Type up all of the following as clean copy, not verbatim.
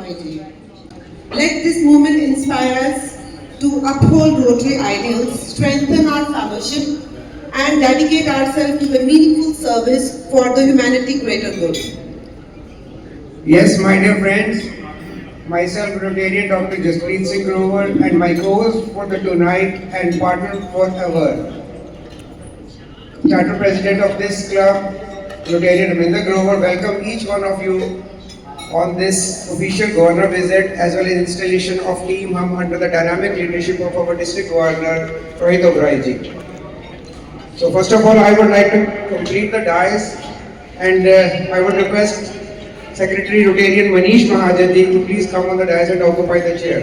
Roy. Let this movement inspire us to uphold Rotary ideals, strengthen our fellowship, and dedicate ourselves to the meaningful service for the humanity greater good. Yes, my dear friends, myself, Rotarian Dr. Jaspreet Singh Grover, and my co-host for the tonight and partner forever, Charter President of this club, Rotarian Ravinder Grover, welcome each one of you on this official governor visit as well as installation of Team Hum under the dynamic leadership of our District Governor, Rohit Oberoi ji. So first of all, I would like to complete the dais and I would request Secretary Rotarian Manish Mahajan ji to please come on the dais and occupy the chair.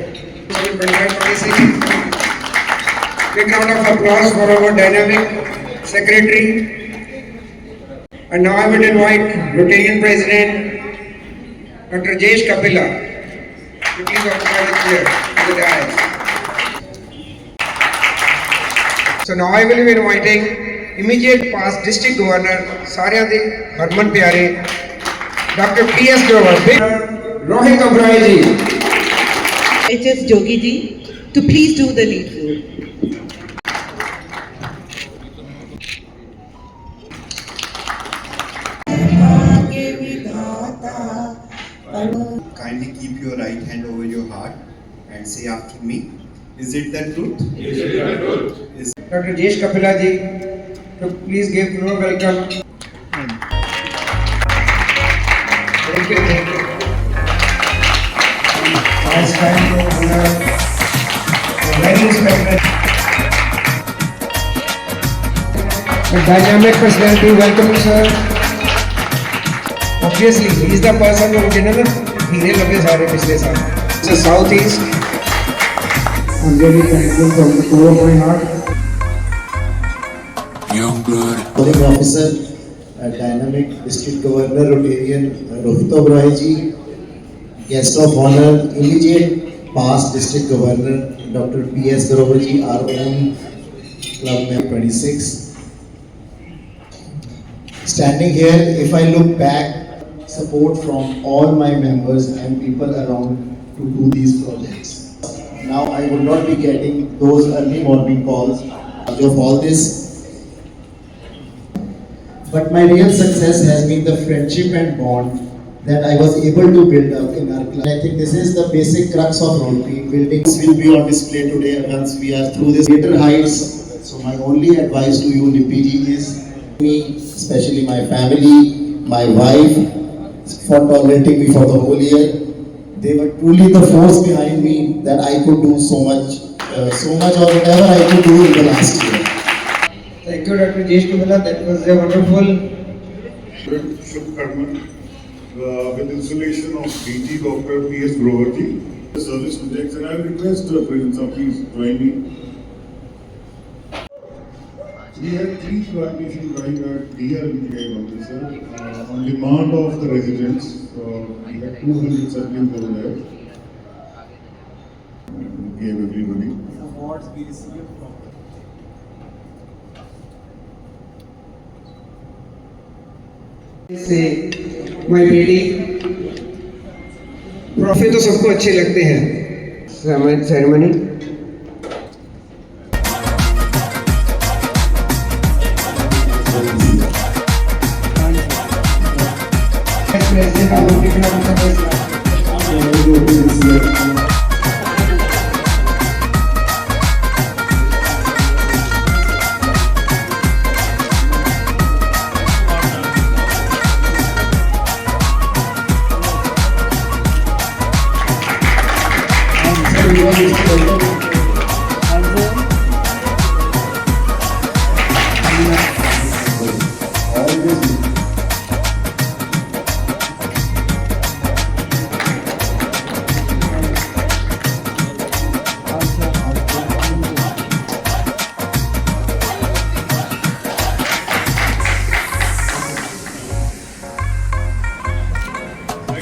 Big round of applause for our dynamic secretary. And now I would invite Rotarian President Dr. Jayesh Kapila to please occupy the chair on the dais. So now I will be inviting immediate past District Governor Sarya de Harman Pyare Dr. P.S. Grover, Rohit Oberoi ji. H.S. Jogi ji to please do the needful. Kindly keep your right hand over your heart and say after me. Is it the truth? Is it the truth? Dr. Jayesh Kapila ji to please give warm welcome. Thank you. It's time to honor the very respected the dynamic personality. Welcome, sir. Obviously, he is the person who जिन्होंने हीरे लगे सारे पिछले साल. It's a southeast. I'm really thankful from the core of my heart. Young blood. Polling officer, dynamic district governor Rotarian Rohit Oberoi ji, guest of honor, immediate past district governor Dr. P.S. Grover ji, our own club member 26. Standing here, if I look back, support from all my members and people around to do these projects. Now I would not be getting those early morning calls of all this. But my real success has been the friendship and bond that I was able to build up in our club. I think this is the basic crux of Rotary. Buildings will be on display today once we are through this greater heights. So my only advice to you, Lippy ji, is me, especially my family, my wife, for tolerating me for the whole year. They were truly the force behind me that I could do so much or whatever I could do in the last year. Thank you, Dr. Jayesh Kapila. That was a wonderful. Shubh Karman with installation of DT Dr. P.S. Grover ji. The service projects, and I request President sir, please join me. We had 3 plantation drive at DR officer on demand of the residents. We had 200 saplings over there. We gave everybody. Awards we received from से my lady, trophy तो सबको अच्छे लगते हैं. Ceremony. President of Rotary Club of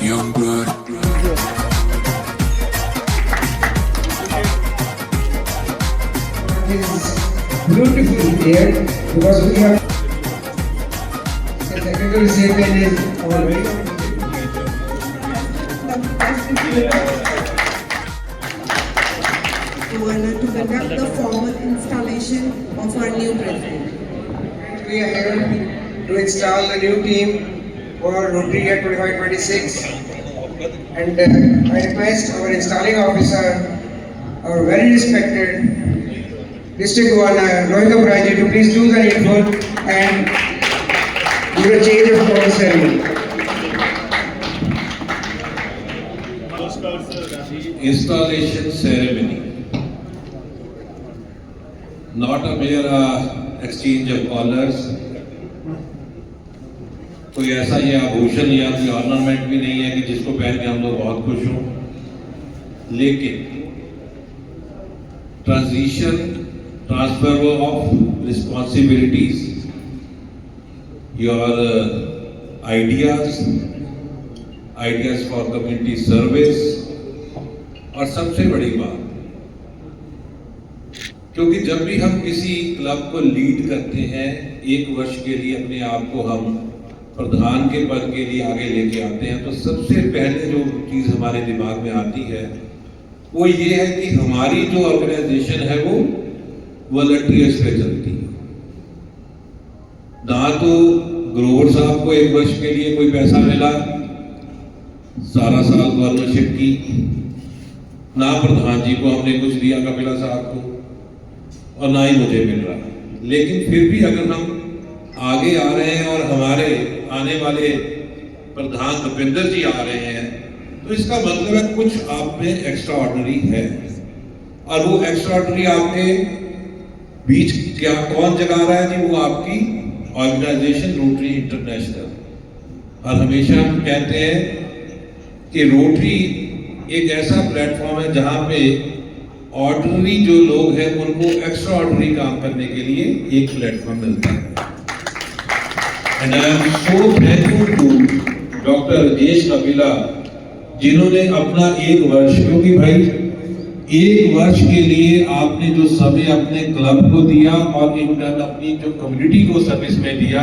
Young blood. Beautiful here because we have the secretary secretary is our very Governor to conduct the formal installation of our new president. We are here to install the new team for Rotary year 25-26. And I request our installing officer, our very respected District Governor Rohit Abrai to please do the needful and do the change of office ceremony. Installation ceremony. Not a mere exchange of colors. कोई ऐसा ये आभूषण या कोई ornament भी नहीं है कि जिसको पहन के हम लोग बहुत खुश हों, लेकिन transition, transfer of responsibilities, your ideas for community service, और सबसे बड़ी बात, क्योंकि जब भी हम किसी क्लब को लीड करते हैं, 1 वर्ष के लिए अपने आप को हम प्रधान के पद के लिए आगे लेके आते हैं, तो सबसे पहले जो चीज हमारे दिमाग में आती है वो ये है कि हमारी जो ऑर्गेनाइजेशन है वो वॉलंटियर्स पे चलती है। ना तो ग्रोवर साहब को 1 वर्ष के लिए कोई पैसा मिला, सारा साल गवर्नरशिप की, ना प्रधान जी को हमने कुछ दिया कपिला साहब को, और ना ही मुझे मिल रहा। लेकिन फिर भी अगर हम आगे आ रहे हैं और हमारे आने वाले प्रधान दविंदर जी आ रहे हैं, तो इसका मतलब है कुछ आप में एक्स्ट्रा ऑर्डिनरी है। और वो एक्स्ट्रा ऑर्डिनरी आपके बीच क्या कौन जगा रहा है जी? वो आपकी ऑर्गेनाइजेशन रोटरी इंटरनेशनल। और हमेशा हम कहते हैं कि रोटरी एक ऐसा प्लेटफॉर्म है जहां पे ऑर्डिनरी जो लोग हैं उनको एक्स्ट्रा ऑर्डिनरी काम करने के लिए एक प्लेटफॉर्म मिलता है। And I am so thankful to doctor Rajesh Kapila, जिन्होंने अपना 1 वर्ष, क्योंकि भाई 1 वर्ष के लिए आपने जो समय अपने क्लब को दिया और इंटर्न अपनी जो कम्युनिटी को सर्विस में दिया,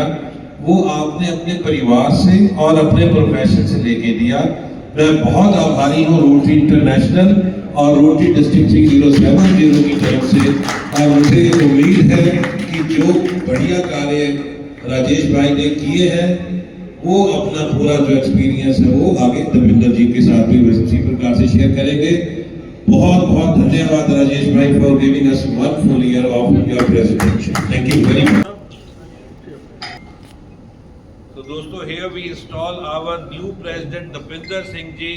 वो आपने अपने परिवार से और अपने प्रोफेशन से लेके दिया। मैं बहुत आभारी हूँ रोटरी इंटरनेशनल और रोटरी डिस्ट्रिक्ट 3070 की तरफ से। और मुझे उम्मीद है कि जो बढ़िया कार्य राजेश भाई ने किए हैं, वो अपना पूरा जो एक्सपीरियंस है वो आगे दविंदर जी के साथ भी उसी प्रकार से शेयर करेंगे। बहुत बहुत धन्यवाद राजेश भाई for giving us 1 full year of your presidency. Thank you very much. तो दोस्तों, here we install our new president Davinder Singh ji,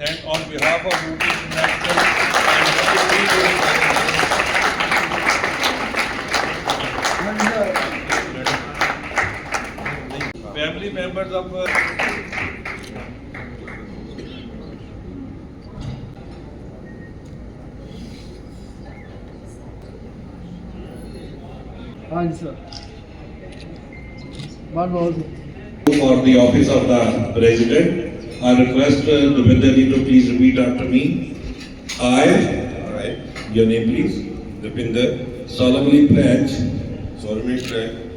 and on behalf of Rootry International family members of for the office of the president, I request Davinder ji to please repeat after me. I, your name please, Davinder, solemnly pledge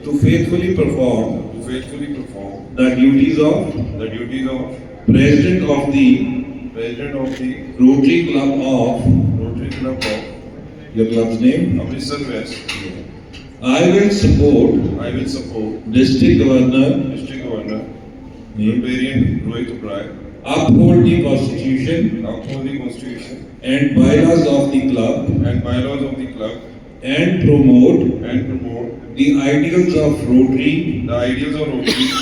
to faithfully perform the duties of President of the Rotary Club of your club's name. Amritsar West. I will support District Governor Rotarian Rohit Abrai, uphold the Constitution and bylaws of the club and promote the ideals of Rotary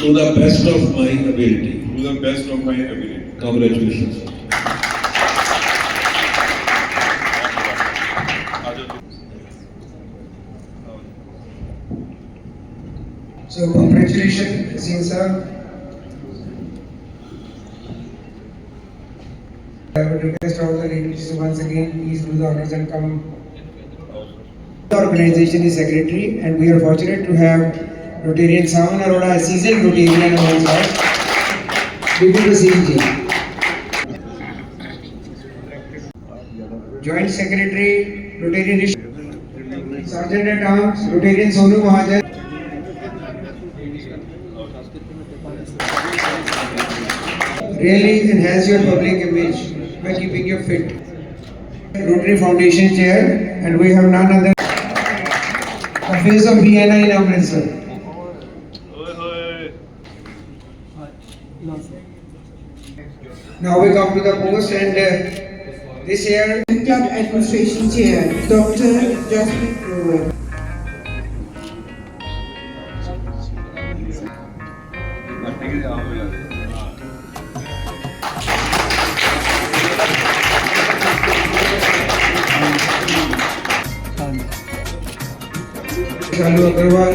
to the best of my ability. Congratulations. So congratulations, Singh sir. I would request all the ladies to once again please do the honors and come. The organization is secretary, and we are fortunate to have Rotarian Sawan Arora, a seasoned Rotarian amongst us. Deputy Singh ji. Joint Secretary, Rotarian Sergeant at Arms, Rotarian Sonu Mahajan. Really enhance your public image. by keeping you fit. Rotary Foundation Chair, and we have none other the face of Vienna in Amritsar. Now we come to the post, and this year Club Administration Chair, Dr. Jaspreet Grover. Shalu Agarwal,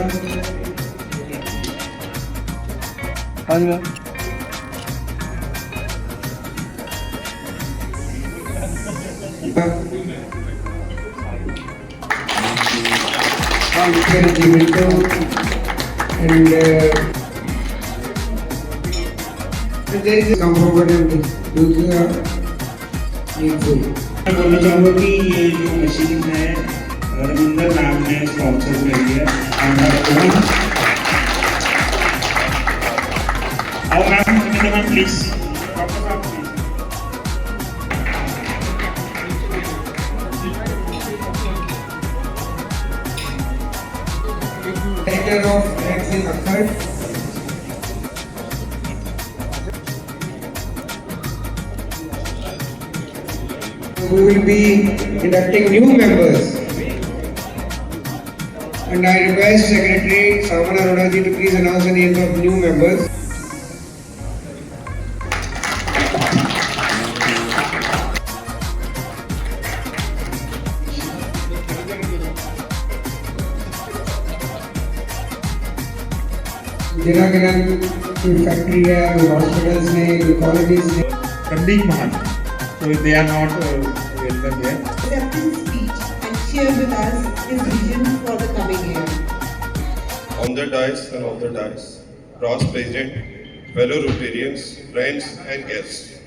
Minto, and there is a come forward and do the needful. मैं बोलना चाहूँगा कि ये जो machine है Ravinder ma'am ने sponsor करी है और ma'am Ravinder ma'am please Director of Vaccine Akhtar. We will be inducting new members, and I request Secretary Samana Arora ji to please announce the names of new members. जिला गिरन कोई factory है, कोई hospitals ने, कोई कॉलेजेस ने. संदीप महान so they are not welcome here. Accepting speech and share with us his vision for the coming year. On the dais and off the dais, past president, fellow Rotarians, friends and guests.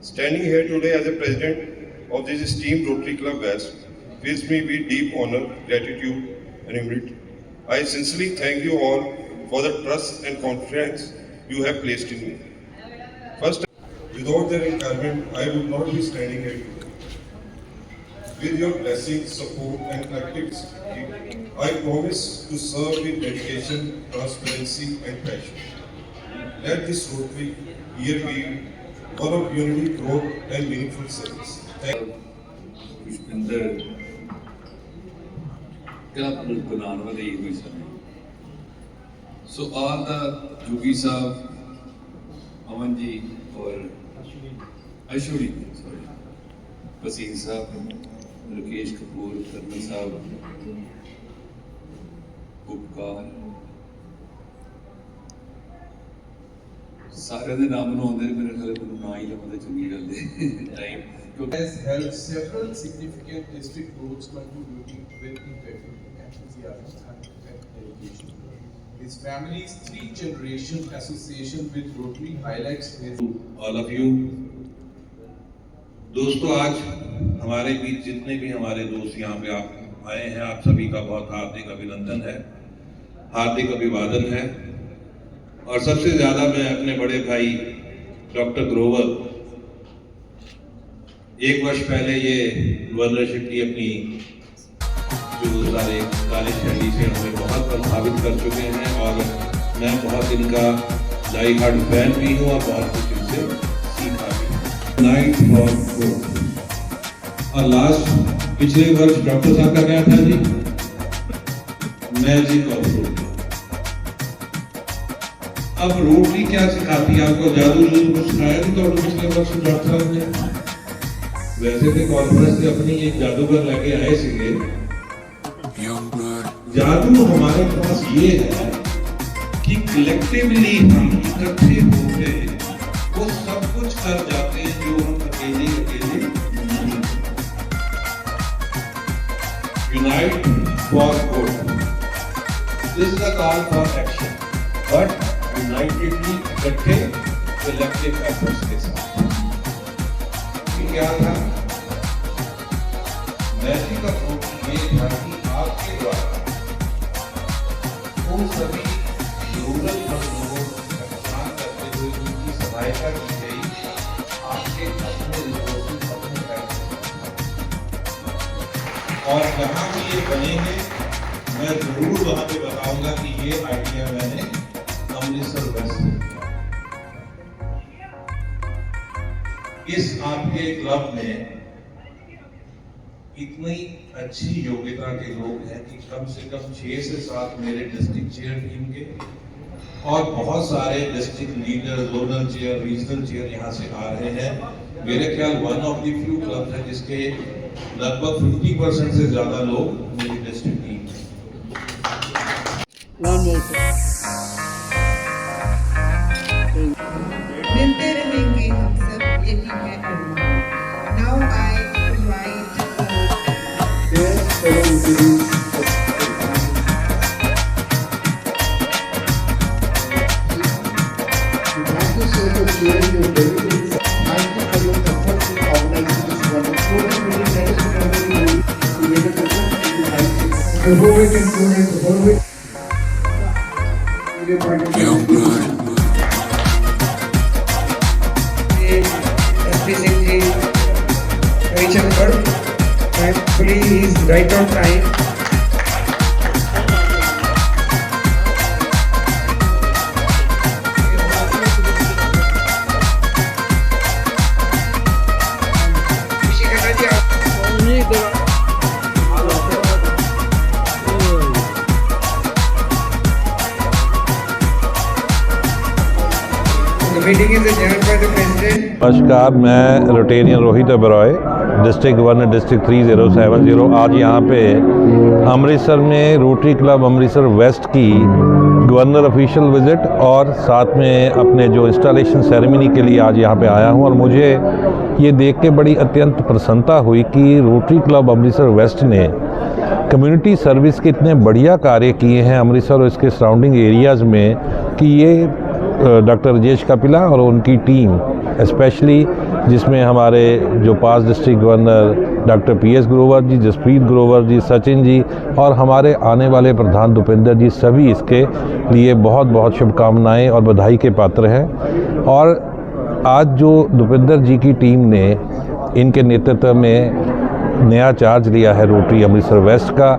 Standing here today as a president of this esteemed Rotary Club West fills me with deep honor, gratitude and humility. I sincerely thank you all for the trust and confidence you have placed in me. First, without their encouragement, I would not be standing here today. With your blessings, support and collective spirit, I promise to serve with dedication, transparency and passion. Let this Rotary year be one of unity, growth and meaningful service. Thank you. Pushpinder club बनाने वाले ये हुई समय. So all the Yogi साहब, अमन जी और Ashwini, sorry, Wasim साहब, Rakesh Kapoor, colonel साहब, उपकार, सारे दे नाम नु आंदे मेरे ख्याल में ना ही लमदे चंगी गल है time has held several significant district roads contributing with enthusiasm and dedication. His family's three-generation association with Rotary highlights his. All of you, दोस्तों, आज हमारे बीच जितने भी हमारे दोस्त यहाँ पे आप आए हैं, आप सभी का बहुत हार्दिक अभिनंदन है, हार्दिक अभिवादन है. और सबसे ज्यादा मैं अपने बड़े भाई डॉक्टर ग्रोवर, एक वर्ष पहले ये गवर्नरशिप की अपनी जो सारे कार्यशैली से हमें बहुत प्रभावित कर चुके हैं और मैं बहुत इनका डाई हार्ड फैन भी हूँ और बहुत कुछ इनसे सीखा भी. Night for growth. और लास्ट पिछले वर्ष डॉक्टर साहब का क्या था जी, मैजिक ऑफ रोटरी. अब रोटरी क्या सिखाती है आपको, जादू कुछ सिखाया नहीं तो पिछले वर्ष डॉक्टर साहब ने. वैसे तो कॉन्फ्रेंस से अपनी एक जादूगर लेके आए सीधे. जादू हमारे पास ये है कि कलेक्टिवली हम इकट्ठे होकर वो सब कुछ कर जाते हैं जो हम अकेले नहीं. Unite for good, this is a call for action, but unitedly इकट्ठे कलेक्टिव एफर्ट्स के साथ. क्या था मैजिक का फोटो ये था कि आपके द्वारा उन सभी जरूरतमंद लोगों को पहचान करते हुए उनकी सहायता की गई. आपके अपने और जहाँ भी ये बनेंगे मैं जरूर वहाँ पे बताऊंगा कि ये आइडिया मैंने अमृतसर वेस्ट से इस आपके क्लब में इतनी अच्छी योग्यता के लोग हैं कि कम से कम 6 से 7 मेरे डिस्ट्रिक्ट चेयर टीम के और बहुत सारे district leader, zonal chair, regional chair यहाँ से आ रहे हैं। मेरे ख्याल one of the few club है जिसके लगभग 50% से ज्यादा लोग मेरी डिस्ट्रिक्ट टीम मिलते रहेंगे हम सब, यही है अरमान। Now I invite Young blood. Thankfully, he's right on time. The meeting is adjourned by the President. नमस्कार, मैं Rotarian Rohit Oberoi, district governor district 3070। आज यहाँ पे अमृतसर में रोटरी क्लब अमृतसर वेस्ट की गवर्नर ऑफिशियल विज़िट और साथ में अपने जो इंस्टॉलेशन सेरेमनी के लिए आज यहाँ पे आया हूँ। और मुझे ये देख के बड़ी अत्यंत प्रसन्नता हुई कि रोटरी क्लब अमृतसर वेस्ट ने कम्युनिटी सर्विस के इतने बढ़िया कार्य किए हैं अमृतसर और इसके सराउंडिंग एरियाज़ में कि ये डॉक्टर राजेश कपिला और उनकी टीम स्पेशली, जिसमें हमारे जो पास district governor doctor PS Grover ji, Jaspreet Grover ji, Sachin ji और हमारे आने वाले प्रधान दुपिंदर जी, सभी इसके लिए बहुत बहुत शुभकामनाएं और बधाई के पात्र हैं। और आज जो दुपिंदर जी की टीम ने इनके नेतृत्व में नया चार्ज लिया है रोटरी अमृतसर वेस्ट का,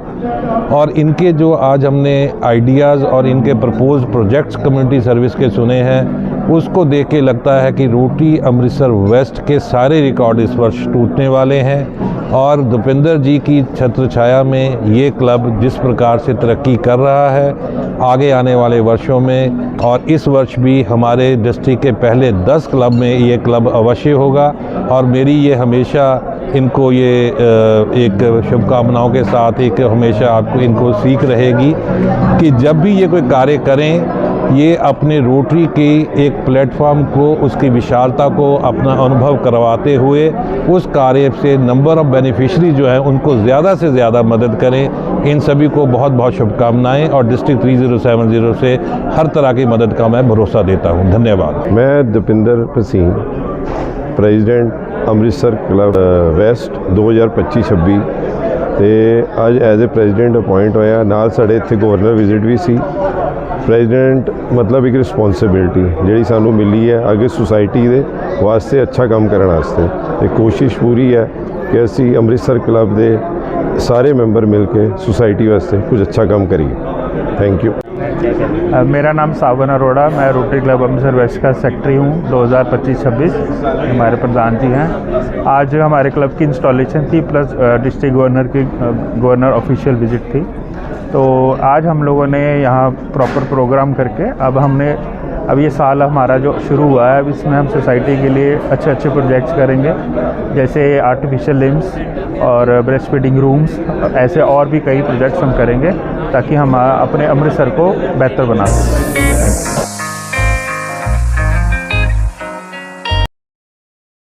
और इनके जो आज हमने आइडियाज़ और इनके प्रपोज प्रोजेक्ट्स कम्युनिटी सर्विस के सुने हैं, उसको देख के लगता है कि रोटरी अमृतसर वेस्ट के सारे रिकॉर्ड इस वर्ष टूटने वाले हैं। और दुपिंदर जी की छत्र छाया में ये क्लब जिस प्रकार से तरक्की कर रहा है आगे आने वाले वर्षों में, और इस वर्ष भी हमारे डिस्ट्रिक्ट के पहले 10 क्लब में ये क्लब अवश्य होगा। और मेरी ये हमेशा इनको ये एक शुभकामनाओं के साथ एक हमेशा आपको इनको सीख रहेगी कि जब भी ये कोई कार्य करें, ये अपने रोटरी के एक प्लेटफॉर्म को, उसकी विशालता को अपना अनुभव करवाते हुए उस कार्य से नंबर ऑफ बेनिफिशरी जो है उनको ज़्यादा से ज़्यादा मदद करें। इन सभी को बहुत बहुत शुभकामनाएं और डिस्ट्रिक्ट 3070 से हर तरह की मदद का मैं भरोसा देता हूं। धन्यवाद। मैं Dupinder Singh, president Amritsar club west 2025-26 ਤੇ ਅੱਜ ਐਜ਼ ਅ ਪ੍ਰੈਜ਼ੀਡੈਂਟ ਅਪਾਇੰਟ ਹੋਇਆ। ਨਾਲ ਸਾਡੇ ਇੱਥੇ ਗਵਰਨਰ ਵਿਜ਼ਿਟ ਵੀ ਸੀ। ਪ੍ਰੈਜ਼ੀਡੈਂਟ ਮਤਲਬ ਇੱਕ ਰਿਸਪੌਂਸਿਬਿਲਟੀ ਜਿਹੜੀ ਸਾਨੂੰ ਮਿਲੀ ਹੈ ਅੱਗੇ ਸੁਸਾਇਟੀ ਦੇ ਵਾਸਤੇ ਅੱਛਾ ਕੰਮ ਕਰਨ ਵਾਸਤੇ, ਤੇ ਕੋਸ਼ਿਸ਼ ਪੂਰੀ ਹੈ ਕਿ ਅਸੀਂ ਅੰਮ੍ਰਿਤਸਰ ਕਲੱਬ ਦੇ ਸਾਰੇ ਮੈਂਬਰ ਮਿਲ ਕੇ ਸੁਸਾਇਟੀ ਵਾਸਤੇ ਕੁਝ ਅੱਛਾ ਕੰਮ ਕਰੀਏ। Thank you. मेरा नाम सावन अरोड़ा, मैं रोटरी क्लब अमृतसर वेस्ट का सेक्रेटरी हूँ 2025-26। हमारे प्रधान जी हैं। आज हमारे क्लब की इंस्टॉलेशन थी प्लस डिस्ट्रिक्ट गवर्नर की गवर्नर ऑफिशियल विजिट थी। तो आज हम लोगों ने यहाँ प्रॉपर प्रोग्राम करके अब ये साल हमारा जो शुरू हुआ है, अब इसमें हम सोसाइटी के लिए अच्छे अच्छे प्रोजेक्ट्स करेंगे, जैसे आर्टिफिशियल लिम्स और ब्रेस्ट फीडिंग रूम्स, ऐसे और भी कई प्रोजेक्ट्स हम करेंगे ताकि हम अपने अमृतसर को बेहतर बना सकें।